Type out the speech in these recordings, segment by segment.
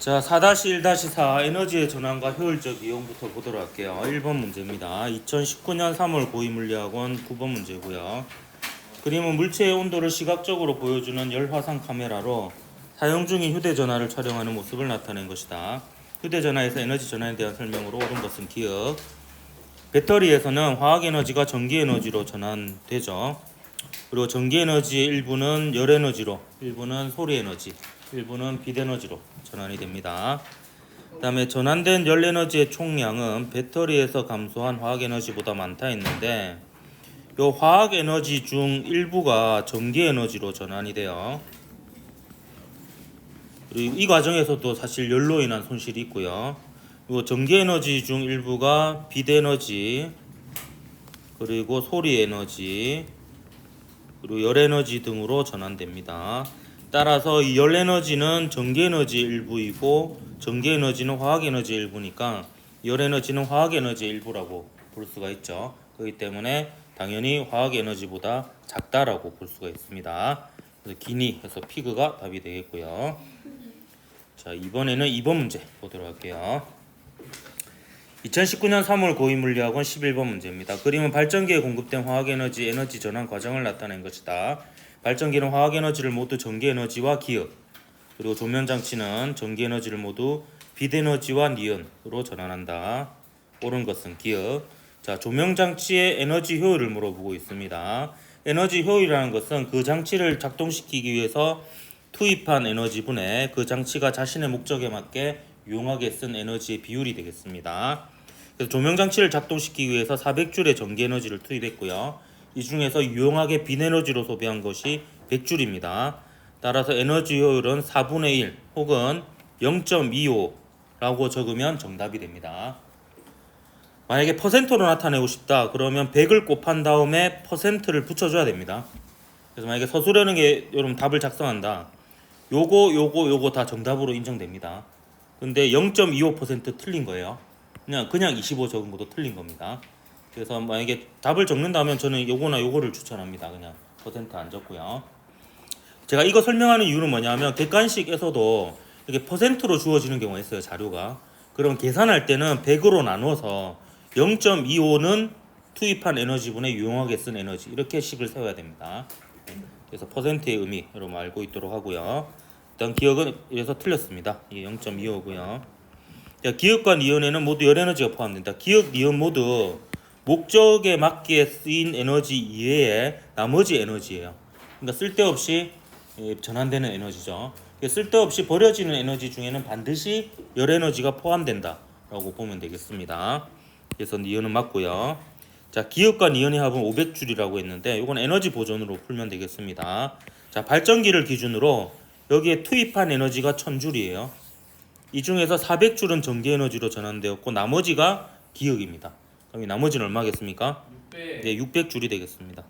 자, 4-1-4 에너지의 전환과 효율적 이용부터 보도록 할게요. 1번 문제입니다. 2019년 3월 고위물리학원 9번 문제고요. 그림은 물체의 온도를 시각적으로 보여주는 열화상 카메라로 사용 중인 휴대전화를 촬영하는 모습을 나타낸 것이다. 휴대전화에서 에너지 전환에 대한 설명으로 옳은 것은 기억. 배터리에서는 화학에너지가 전기에너지로 전환되죠. 그리고 전기에너지의 일부는 열에너지로, 일부는 소리에너지, 일부는 빛에너지로 전환이 됩니다. 그 다음에 전환된 열에너지의 총량은 배터리에서 감소한 화학에너지보다 많다 했는데 이 화학에너지 중 일부가 전기에너지로 전환이 돼요. 그리고 이 과정에서도 사실 열로 인한 손실이 있고요. 그리고 전기에너지 중 일부가 빛에너지, 그리고 소리에너지, 그리고 열에너지 등으로 전환됩니다. 따라서 이 열에너지는 전기에너지의 일부이고 전기에너지는 화학에너지의 일부니까 열에너지는 화학에너지의 일부라고 볼 수가 있죠. 그렇기 때문에 당연히 화학에너지보다 작다라고 볼 수가 있습니다. 그래서 기니 해서 피그가 답이 되겠고요. 자, 이번에는 2번 문제 보도록 할게요. 2019년 3월 고위물리학원 11번 문제입니다. 그림은 발전기에 공급된 화학에너지 에너지 전환 과정을 나타낸 것이다. 발전기는 화학에너지를 모두 전기에너지와 기억, 그리고 조명장치는 전기에너지를 모두 빛에너지와 니온으로 전환한다. 옳은 것은 기억. 자, 조명장치의 에너지 효율을 물어보고 있습니다. 에너지 효율이라는 것은 그 장치를 작동시키기 위해서 투입한 에너지분의 그 장치가 자신의 목적에 맞게 유용하게 쓴 에너지의 비율이 되겠습니다. 그래서 조명장치를 작동시키기 위해서 400J의 전기에너지를 투입했고요. 이 중에서 유용하게 빛에너지로 소비한 것이 100J입니다. 따라서 에너지 효율은 4분의 1 혹은 0.25라고 적으면 정답이 됩니다. 만약에 퍼센트로 나타내고 싶다 그러면 100을 곱한 다음에 퍼센트를 붙여줘야 됩니다. 그래서 만약에 서술하는 게 여러분 답을 작성한다, 요거 다 정답으로 인정됩니다. 근데 0.25% 틀린 거예요. 그냥 25 적은 것도 틀린 겁니다. 그래서 만약에 답을 적는다면 저는 요거나 요거를 추천합니다. 그냥 퍼센트 안 적고요. 제가 이거 설명하는 이유는 뭐냐면 객관식에서도 이렇게 퍼센트로 주어지는 경우가 있어요, 자료가. 그럼 계산할 때는 100으로 나눠서 0.25는 투입한 에너지분의 유용하게 쓴 에너지, 이렇게 식을 세워야 됩니다. 그래서 퍼센트의 의미 여러분 알고 있도록 하고요. 일단 기억은 이래서 틀렸습니다. 이게 0.25고요. 기억과 니온에는 모두 열에너지가 포함된다. 기억, 니온 모두 목적에 맞게 쓰인 에너지 이외에 나머지 에너지예요. 그러니까 쓸데없이 전환되는 에너지죠. 쓸데없이 버려지는 에너지 중에는 반드시 열에너지가 포함된다라고 보면 되겠습니다. 그래서 니온은 맞고요. 자, 기억과 니온의 합은 500J라고 했는데 이건 에너지 보존으로 풀면 되겠습니다. 자, 발전기를 기준으로 여기에 투입한 에너지가 1000J이에요. 이 중에서 400J는 전기에너지로 전환되었고 나머지가 기억입니다. 그럼 이 나머지는 얼마겠습니까? 600. 네, 600J이 되겠습니다.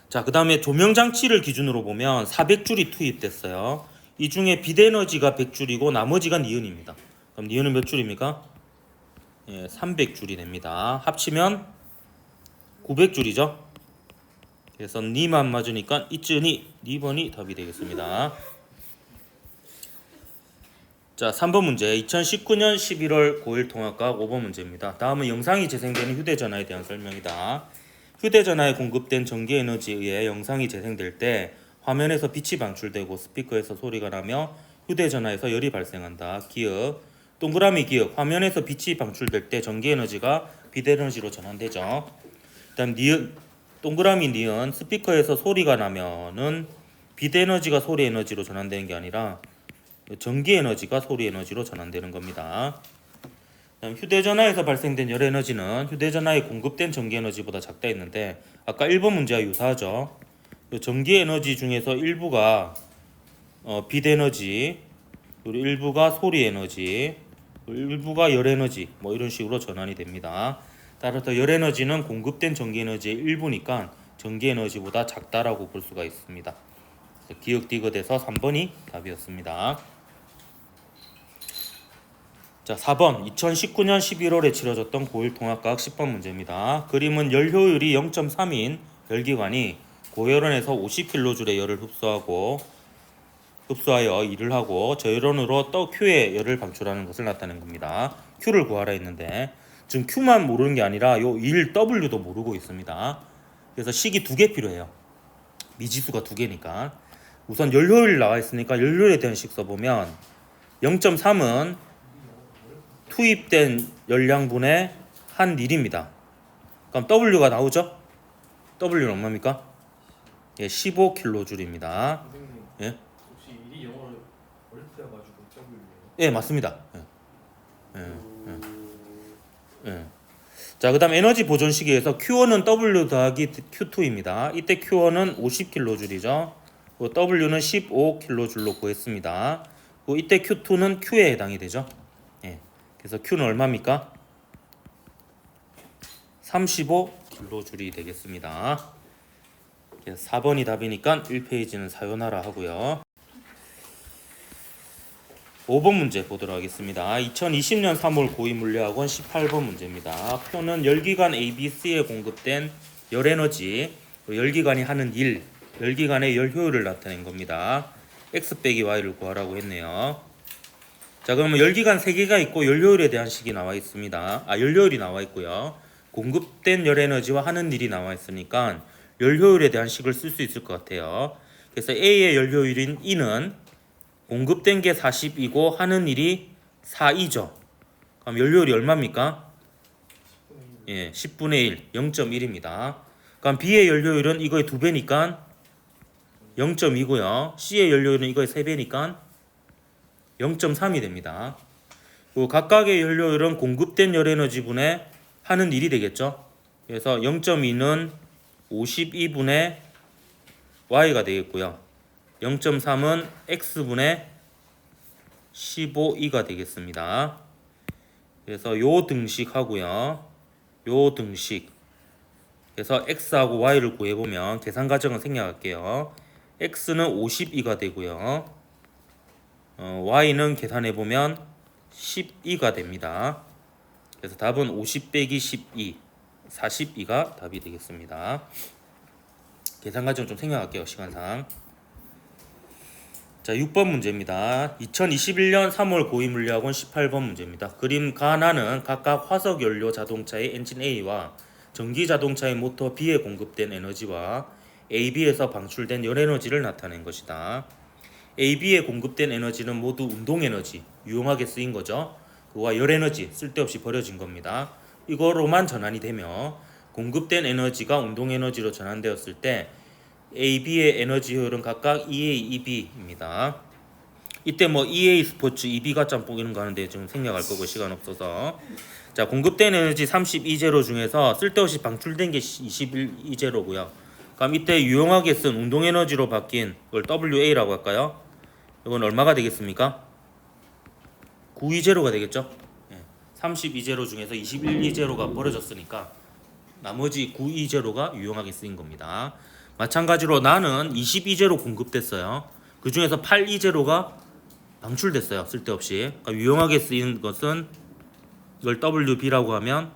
자, 그 다음에 조명장치를 기준으로 보면 400J이 투입됐어요. 이 중에 빛에너지가 100J이고 나머지가 니온입니다. 그럼 니온은 몇 J입니까? 예, 300J이 됩니다. 합치면 900J죠. 그래서 니만 맞으니까 이쯤이 2번이 답이 되겠습니다. 자, 3번 문제. 2019년 11월 고1 통합과학 5번 문제입니다. 다음은 영상이 재생되는 휴대전화에 대한 설명이다. 휴대전화에 공급된 전기에너지에 의해 영상이 재생될 때 화면에서 빛이 방출되고 스피커에서 소리가 나며 휴대전화에서 열이 발생한다. 기억. 동그라미 기억. 화면에서 빛이 방출될 때 전기에너지가 빛에너지로 전환되죠. 그다음 니은. 동그라미 니은. 스피커에서 소리가 나면은 빛에너지가 소리에너지로 전환되는 게 아니라 전기에너지가 소리에너지로 전환되는 겁니다. 그다음 휴대전화에서 발생된 열에너지는 휴대전화에 공급된 전기에너지보다 작다 했는데 아까 1번 문제와 유사하죠. 전기에너지 중에서 일부가 빛에너지, 그리고 일부가 소리에너지, 일부가 열에너지, 뭐 이런 식으로 전환이 됩니다. 따라서 열에너지는 공급된 전기에너지의 일부니까 전기에너지보다 작다라고 볼 수가 있습니다. 기억 디귿에서 3번이 답이었습니다. 자, 4번 2019년 11월에 치러졌던 고1 통합과학 10번 문제입니다. 그림은 열 효율이 0.3인 열기관이 고열원에서 50kJ의 열을 흡수하고 흡수하여 일을 하고 저열원으로 또 Q의 열을 방출하는 것을 나타낸 겁니다. Q를 구하라 했는데 지금 Q만 모르는 게 아니라 요 1W도 모르고 있습니다. 그래서 식이 두 개 필요해요. 미지수가 두 개니까. 우선 연료율 나와 있으니까 연료율에 대한 식 써보면 0.3은 투입된 열량분의 한 닐입니다. 그럼 W가 나오죠? W는 얼마입니까? 예, 15kJ입니다. 선생님, 예? 혹시 일이 영어를 어릴 때 가지고 W예요? 예, 맞습니다. 예. 자, 그다음 에너지 보존 시기에서 Q1은 W 더하기 Q2입니다. 이때 Q1은 50kJ죠. W는 15kJ로 구했습니다. 이때 Q2는 Q에 해당이 되죠. 예. 그래서 Q는 얼마입니까? 35kJ이 되겠습니다. 4번이 답이니까 1페이지는 사요나라 하고요. 5번 문제 보도록 하겠습니다. 2020년 3월 고2물리학원 18번 문제입니다. 표는 열기관 ABC에 공급된 열에너지, 열기관이 하는 일, 열기관의 열효율을 나타낸 겁니다. X 빼기 Y를 구하라고 했네요. 자, 그러면 열기관 3개가 있고 열효율에 대한 식이 나와 있습니다. 열효율이 나와 있고요. 공급된 열에너지와 하는 일이 나와 있으니까 열효율에 대한 식을 쓸 수 있을 것 같아요. 그래서 A의 열효율인 E는 공급된 게 40이고 하는 일이 4이죠. 그럼 열효율이 얼마입니까? 10분의 1. 예, 10분의 1, 0.1입니다. 그럼 B의 열효율은 이거의 2배니까 0.2고요. C의 열효율은 이거의 3배니까 0.3이 됩니다. 각각의 열효율은 공급된 열에너지분의 하는 일이 되겠죠. 그래서 0.2는 52분의 Y가 되겠고요. 0.3은 X분의 15E가 되겠습니다. 그래서 요 등식하고요. 요 등식. 그래서 X하고 Y를 구해보면 계산 과정을 생략할게요. X는 52가 되고요. Y는 계산해보면 12가 됩니다. 그래서 답은 50 빼기 12, 42가 답이 되겠습니다. 계산 과정 좀 생략할게요, 시간상. 자, 6번 문제입니다. 2021년 3월 고2물리학원 18번 문제입니다. 그림 가나는 각각 화석연료 자동차의 엔진 A와 전기자동차의 모터 B에 공급된 에너지와 AB에서 방출된 열에너지를 나타낸 것이다. AB에 공급된 에너지는 모두 운동에너지, 유용하게 쓰인 거죠. 그와 열에너지, 쓸데없이 버려진 겁니다. 이거로만 전환이 되며 공급된 에너지가 운동에너지로 전환되었을 때 AB의 에너지 효율은 각각 EA, EB입니다. 이때 뭐 EA 스포츠, EB가 짬뽕 이런 거 하는데 지금 생략할 거고 시간 없어서. 자, 공급된 에너지 32제로 중에서 쓸데없이 방출된 게 21제로고요. 그럼 이때 유용하게 쓴 운동에너지로 바뀐 걸 WA라고 할까요? 이건 얼마가 되겠습니까? 92제로가 되겠죠. 32제로 중에서 21제로가 버려졌으니까 나머지 92제로가 유용하게 쓰인 겁니다. 마찬가지로 나는 22제로 공급됐어요. 그 중에서 82제로가 방출됐어요. 쓸데없이. 그러니까 유용하게 쓰인 것은 이걸 WB라고 하면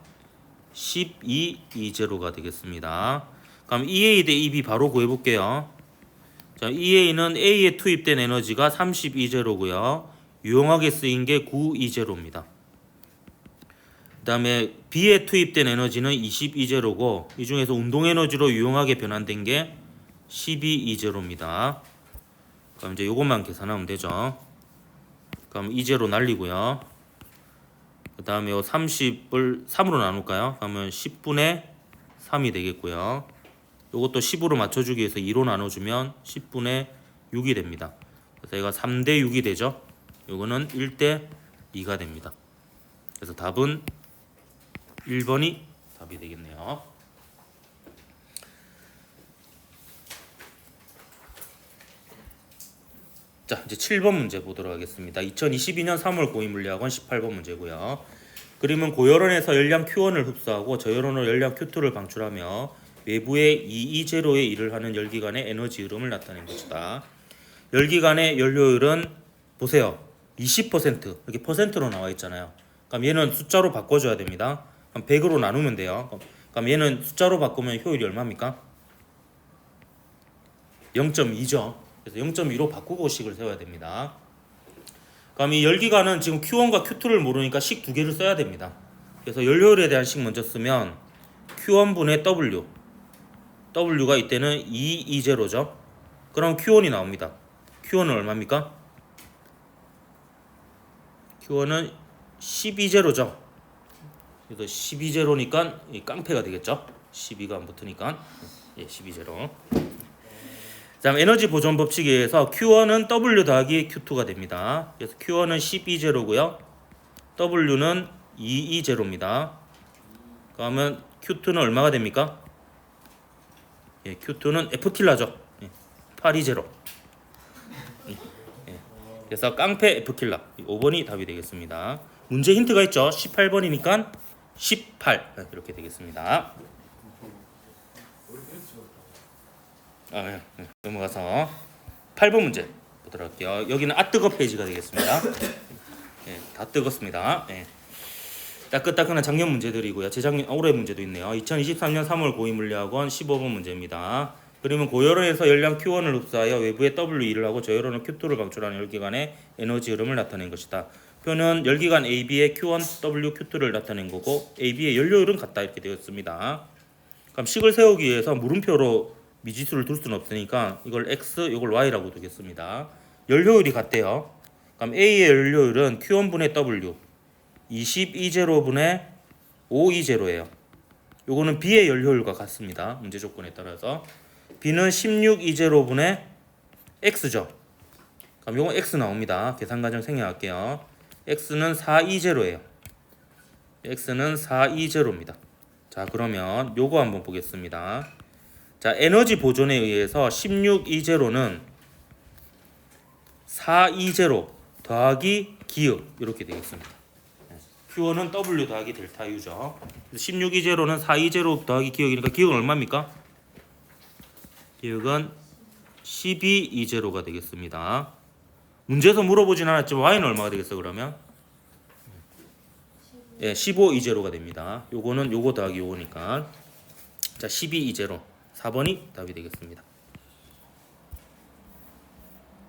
12제로가 되겠습니다. 그럼 EA 대 EB 바로 구해볼게요. 자, EA는 A에 투입된 에너지가 32제로고요. 유용하게 쓰인 게 92제로입니다. 그 다음에 B에 투입된 에너지는 22제로고 이 중에서 운동에너지로 유용하게 변환된 게 12제로입니다. 그럼 이제 요것만 계산하면 되죠. 그럼 2제로 날리고요. 그 다음에 30을 3으로 나눌까요? 그러면 10분의 3이 되겠고요. 요것도 10으로 맞춰주기 위해서 2로 나눠주면 10분의 6이 됩니다. 그래서 얘가 3대 6이 되죠. 요거는 1대 2가 됩니다. 그래서 답은 1번이 답이 되겠네요. 자, 이제 7번 문제 보도록 하겠습니다. 2022년 3월 고2물리학원 18번 문제고요. 그림은 고열원에서 열량 Q1을 흡수하고 저열원으로 열량 Q2를 방출하며 외부의 EE0의 일을 하는 열기관의 에너지 흐름을 나타낸 것이다. 열기관의 연료율은 보세요. 20% 이렇게 퍼센트로 나와 있잖아요. 그럼 얘는 숫자로 바꿔줘야 됩니다. 그럼 100으로 나누면 돼요. 그럼 얘는 숫자로 바꾸면 효율이 얼마입니까? 0.2죠. 그래서 0.2로 바꾸고 식을 세워야 됩니다. 그럼 이 열기관은 지금 Q1과 Q2를 모르니까 식 두 개를 써야 됩니다. 그래서 연료율에 대한 식 먼저 쓰면 Q1분의 W, W가 이때는 2E0죠. 그럼 Q1이 나옵니다. Q1은 얼마입니까? Q1은 12제로죠. 그래서 12제로니까 깡패가 되겠죠. 12가 안 붙으니까 12제로. 다음 에너지 보존 법칙에 의해서 Q1은 W 더하기 Q2가 됩니다. 그래서 Q1은 12제로고요. W는 2E0입니다. 그러면 Q2는 얼마가 됩니까? Q2는 F킬라죠. 8E0. 그래서 깡패 F킬라 5번이 답이 되겠습니다. 문제 힌트가 있죠. 18번이니까 18 이렇게 되겠습니다. 넘어가서 8번 문제 보도록 할게요. 여기는 뜨거 페이지가 되겠습니다. 다 뜨겁습니다. 따끈따끈한 작년 문제들이고요. 재작년 올해 문제도 있네요. 2023년 3월 고2물리학원 15번 문제입니다. 그러면 고열원에서 열량 Q1을 흡수하여 외부에 W2를 하고 저열원은 Q2를 방출하는 열기관의 에너지 흐름을 나타낸 것이다. 표는 열기관 AB의 Q1, W, Q2를 나타낸 거고 AB의 연료율은 같다 이렇게 되었습니다. 그럼 식을 세우기 위해서 물음표로 미지수를 둘 수는 없으니까 이걸 X, 이걸 Y라고 두겠습니다. 연료율이 같대요. 그럼 A의 연료율은 Q1분의 W 22제로분의 5E0예요. 요거는 B의 연료율과 같습니다. 문제 조건에 따라서 B는 16E0분의 X죠. 그럼 요거 X 나옵니다. 계산 과정 생략할게요. X는 4E0예요. X는 4E0입니다. 자, 그러면 요거 한번 보겠습니다. 자, 에너지 보존에 의해서 16E0는 4E0 더하기 기압 이렇게 되겠습니다. Q1은 W 더하기 델타 U죠. 16E0는 4E0 더하기 기압이니까 기압은 얼마입니까? 기압은 12E0가 되겠습니다. 문제에서 물어보진 않았지만 Y는 얼마가 되겠어 그러면? 15E0가 됩니다. 요거는 요거 더하기 요거니까. 자, 12E0 4번이 답이 되겠습니다.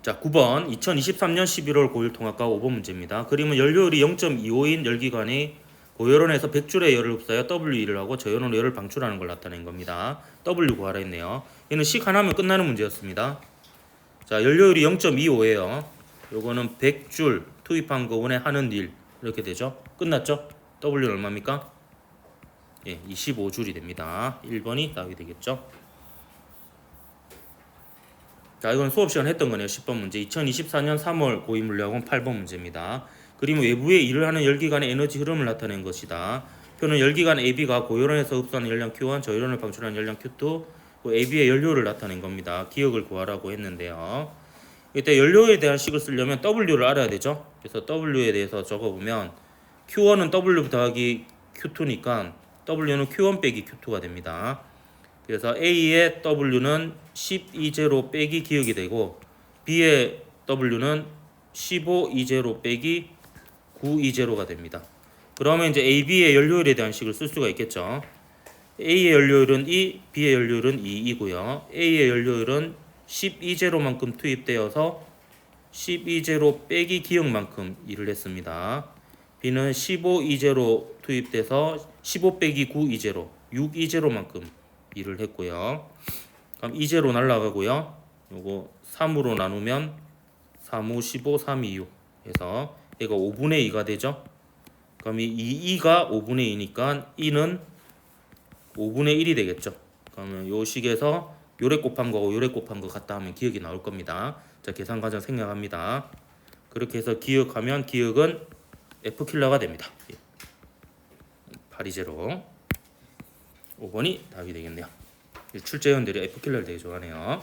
자, 9번 2023년 11월 고1 통합과 5번 문제입니다. 그림은 연료율이 0.25인 열기관이 고열원에서 100줄의 열을 흡수하여 W2를 하고 저열원으로 열을 방출하는 걸 나타낸 겁니다. W 구하라 했네요. 얘는 식 하나면 끝나는 문제였습니다. 자, 연료율이 0.25예요. 요거는 100줄 투입한 거분에 하는 일 이렇게 되죠. 끝났죠? W는 얼마입니까? 25줄이 됩니다. 1번이 답이 되겠죠. 자, 이건 수업 시간 했던 거네요. 10번 문제. 2024년 3월 고2 물리학원 8번 문제입니다. 그림은 외부에 일을 하는 열기관의 에너지 흐름을 나타낸 것이다. 표는 열기관 AB가 고열원에서 흡수하는 열량 Q1, 저열원을 방출하는 열량 Q2, AB의 연료를 나타낸 겁니다. 기억을 구하라고 했는데요. 이때 연료에 대한 식을 쓰려면 W를 알아야 되죠. 그래서 W에 대해서 적어보면 Q1은 W 더하기 Q2니까 W는 Q1 빼기 Q2가 됩니다. 그래서 A의 W는 12제로 빼기 기억이 되고 B의 W는 15E0 빼기 9E0가 됩니다. 그러면 이제 AB의 연료율에 대한 식을 쓸 수가 있겠죠. A의 연료율은 2, B의 연료율은 2이고요. A의 연료율은 12제로만큼 투입되어서 12제로 빼기 기억만큼 일을 했습니다. B는 15E0 투입돼서 15 빼기 9E0, 6E0만큼 일을 했고요. 그럼 E0 날라가고요. 요거 3으로 나누면 3, 5, 15, 3, 2, 6 해서 얘가 5분의 2가 되죠. 그럼 이 2가 5분의 2니까 2는 5분의 1이 되겠죠. 그러면 요 식에서 요래 곱한 거고 요래 곱한 거 같다 하면 기억이 나올 겁니다. 자, 계산 과정 생략합니다. 그렇게 해서 기억하면 기억은 F킬러가 됩니다. 820 5번이 답이 되겠네요. 출제위원들이 F킬러를 되게 좋아하네요.